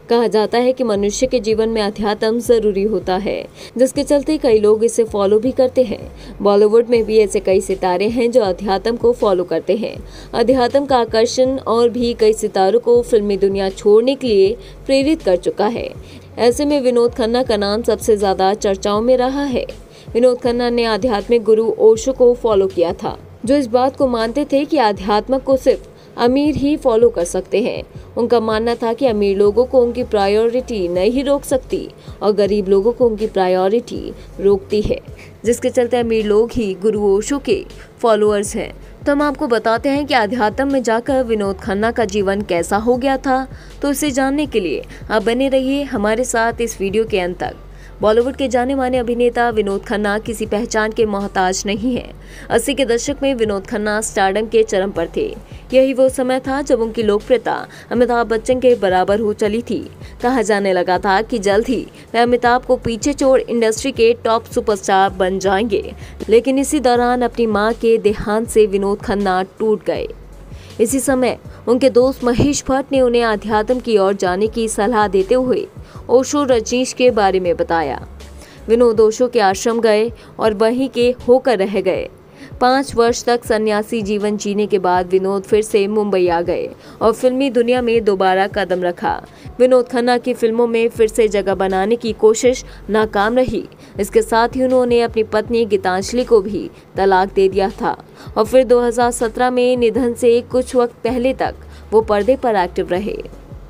कहा जाता है कि मनुष्य के जीवन में अध्यात्म जरूरी होता है, जिसके चलते कई लोग इसे फॉलो भी करते हैं। बॉलीवुड में भी ऐसे कई सितारे हैं जो अध्यात्म को फॉलो करते हैं। अध्यात्म का आकर्षण और भी कई सितारों को फिल्मी दुनिया छोड़ने के लिए प्रेरित कर चुका है। ऐसे में विनोद खन्ना का नाम सबसे ज्यादा चर्चाओं में रहा है। विनोद खन्ना ने आध्यात्मिक गुरु ओशो को फॉलो किया था, जो इस बात को मानते थे कि अध्यात्म को सिर्फ अमीर ही फॉलो कर सकते हैं। उनका मानना था कि अमीर लोगों को उनकी प्रायोरिटी नहीं रोक सकती और गरीब लोगों को उनकी प्रायोरिटी रोकती है, जिसके चलते अमीर लोग ही गुरु ओशो के फॉलोअर्स हैं। तो हम आपको बताते हैं कि अध्यात्म में जाकर विनोद खन्ना का जीवन कैसा हो गया था। तो इसे जानने के लिए आप बने रहिए हमारे साथ इस वीडियो के अंत तक। बॉलीवुड के जाने माने अभिनेता विनोद खन्ना किसी पहचान के मोहताज नहीं है। 80 के दशक में विनोद खन्ना स्टारडम के चरम पर थे। यही वो समय था जब उनकी लोकप्रियता अमिताभ बच्चन के बराबर हो चली थी। कहा जाने लगा था कि जल्द ही वे अमिताभ को पीछे छोड़ इंडस्ट्री के टॉप सुपरस्टार बन जाएंगे। लेकिन इसी दौरान अपनी मां के देहांत से विनोद खन्ना टूट गए। इसी समय उनके दोस्त महेश भट्ट ने उन्हें अध्यात्म की ओर जाने की सलाह देते हुए ओशो रजनीश के बारे में बताया। विनोद ओशो के आश्रम गए और वहीं के होकर रह गए। 5 वर्ष तक सन्यासी जीवन जीने के बाद विनोद फिर से मुंबई आ गए और फिल्मी दुनिया में दोबारा कदम रखा। विनोद खन्ना की फिल्मों में फिर से जगह बनाने की कोशिश नाकाम रही। इसके साथ ही उन्होंने अपनी पत्नी गीतांजलि को भी तलाक दे दिया था और फिर 2017 में निधन से कुछ वक्त पहले तक वो पर्दे पर एक्टिव रहे।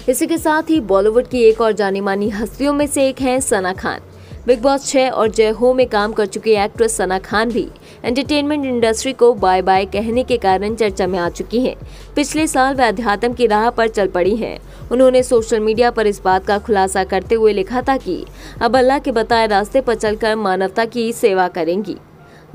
इसी के साथ ही बॉलीवुड की एक और जानी मानी हस्तियों में से एक हैं सना खान। बिग बॉस 6 और जय हो में काम कर चुकी एक्ट्रेस सना खान भी एंटरटेनमेंट इंडस्ट्री को बाय बाय कहने के कारण चर्चा में आ चुकी हैं। पिछले साल वे अध्यात्म की राह पर चल पड़ी हैं। उन्होंने सोशल मीडिया पर इस बात का खुलासा करते हुए लिखा था कि अब अल्लाह के बताए रास्ते पर चलकर मानवता की सेवा करेंगी।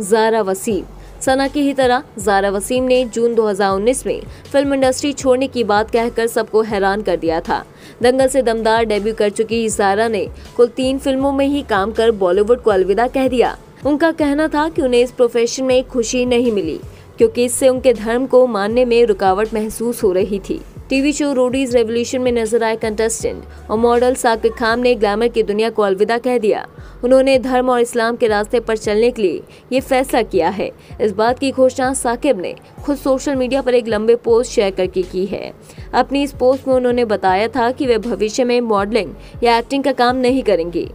ज़ारा वसीम। सना की ही तरह ज़ारा वसीम ने जून 2019 में फिल्म इंडस्ट्री छोड़ने की बात कहकर सबको हैरान कर दिया था। दंगल से दमदार डेब्यू कर चुकी ज़ारा ने कुल 3 फिल्मों में ही काम कर बॉलीवुड को अलविदा कह दिया। उनका कहना था कि उन्हें इस प्रोफेशन में खुशी नहीं मिली क्योंकि इससे उनके धर्म को मानने में रुकावट महसूस हो रही थी। टीवी शो रोडीज रेवोल्यूशन में नजर आए कंटेस्टेंट और मॉडल साकिब खान ने ग्लैमर की दुनिया को अलविदा कह दिया। उन्होंने धर्म और इस्लाम के रास्ते पर चलने के लिए ये फैसला किया है। इस बात की घोषणा साकिब ने खुद सोशल मीडिया पर एक लंबे पोस्ट शेयर करके की है। अपनी इस पोस्ट में उन्होंने बताया था कि वे भविष्य में मॉडलिंग या एक्टिंग का काम नहीं करेंगे।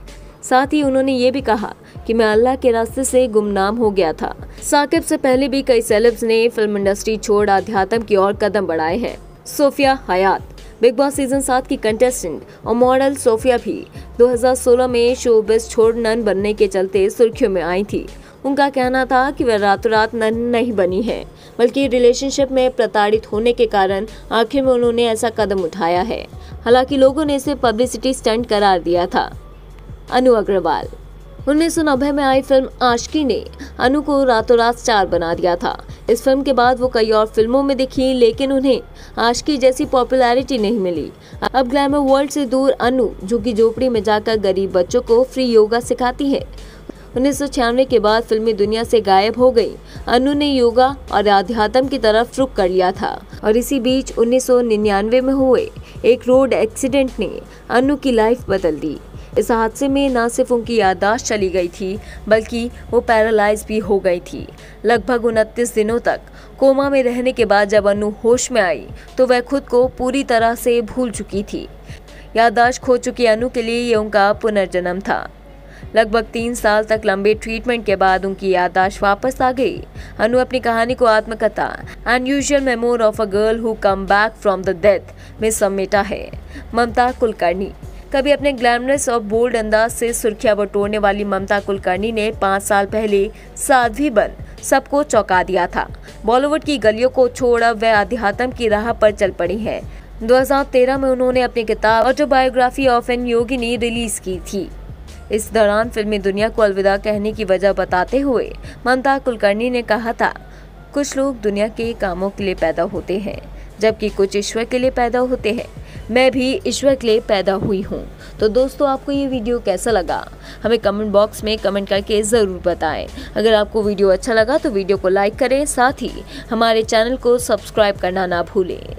साथ ही उन्होंने ये भी कहा कि मैं अल्लाह के रास्ते से गुमनाम हो गया था। साकिब से पहले भी कई सेलेब्स ने फिल्म इंडस्ट्री छोड़ अध्यात्म की ओर कदम बढ़ाए हैं। सोफिया हयात। बिग बॉस सीजन 7 की कंटेस्टेंट और मॉडल सोफिया भी 2016 में शोबिज़ छोड़ नन बनने के चलते सुर्खियों में आई थी। उनका कहना था कि वह रातों रात नन नहीं बनी है, बल्कि रिलेशनशिप में प्रताड़ित होने के कारण आखिर में उन्होंने ऐसा कदम उठाया है। हालांकि लोगों ने इसे पब्लिसिटी स्टंट करार दिया था। अनु अग्रवाल। 1990 में आई फिल्म आशिकी ने अनु को रातों रात स्टार बना दिया था। इस फिल्म के बाद वो कई और फिल्मों में दिखी, लेकिन उन्हें आशिकी जैसी पॉपुलैरिटी नहीं मिली। अब ग्लैमर वर्ल्ड से दूर अनु झुग्गी झोपड़ी में जाकर गरीब बच्चों को फ्री योगा सिखाती है। 1996 के बाद फिल्मी दुनिया से गायब हो गई अनु ने योगा और अध्यात्म की तरफ रुख कर लिया था और इसी बीच 1999 में हुए एक रोड एक्सीडेंट ने अनु की लाइफ बदल दी। इस हादसे में न सिर्फ उनकी याददाश्त चली गई थी, बल्कि वो पैरालाइज भी हो गई थी। लगभग 29 दिनों तक कोमा में रहने के बाद जब अनु होश में आई तो वह खुद को पूरी तरह से भूल चुकी थी। याददाश्त खो चुकी अनु के लिए ये उनका पुनर्जन्म था। लगभग 3 साल तक लंबे ट्रीटमेंट के बाद उनकी याददाश्त वापस आ गई। अनु अपनी कहानी को आत्मकथा unusual memoir of a girl who come back from the death में समेटा है। ममता कुलकर्णी। कभी अपने ग्लैमरस और बोल्ड अंदाज से सुर्खियां बटोरने वाली ममता कुलकर्णी ने 5 साल पहले साध्वी बन सबको चौंका दिया था। बॉलीवुड की गलियों को छोड़ अब वह अध्यात्म की राह पर चल पड़ी है। 2013 में उन्होंने अपनी किताब autobiography of an Yogini release की थी। इस दौरान फिल्मी दुनिया को अलविदा कहने की वजह बताते हुए ममता कुलकर्णी ने कहा था, कुछ लोग दुनिया के कामों के लिए पैदा होते हैं, जबकि कुछ ईश्वर के लिए पैदा होते हैं। मैं भी ईश्वर के लिए पैदा हुई हूँ। तो दोस्तों, आपको ये वीडियो कैसा लगा हमें कमेंट बॉक्स में कमेंट करके ज़रूर बताएं। अगर आपको वीडियो अच्छा लगा तो वीडियो को लाइक करें, साथ ही हमारे चैनल को सब्सक्राइब करना ना भूलें।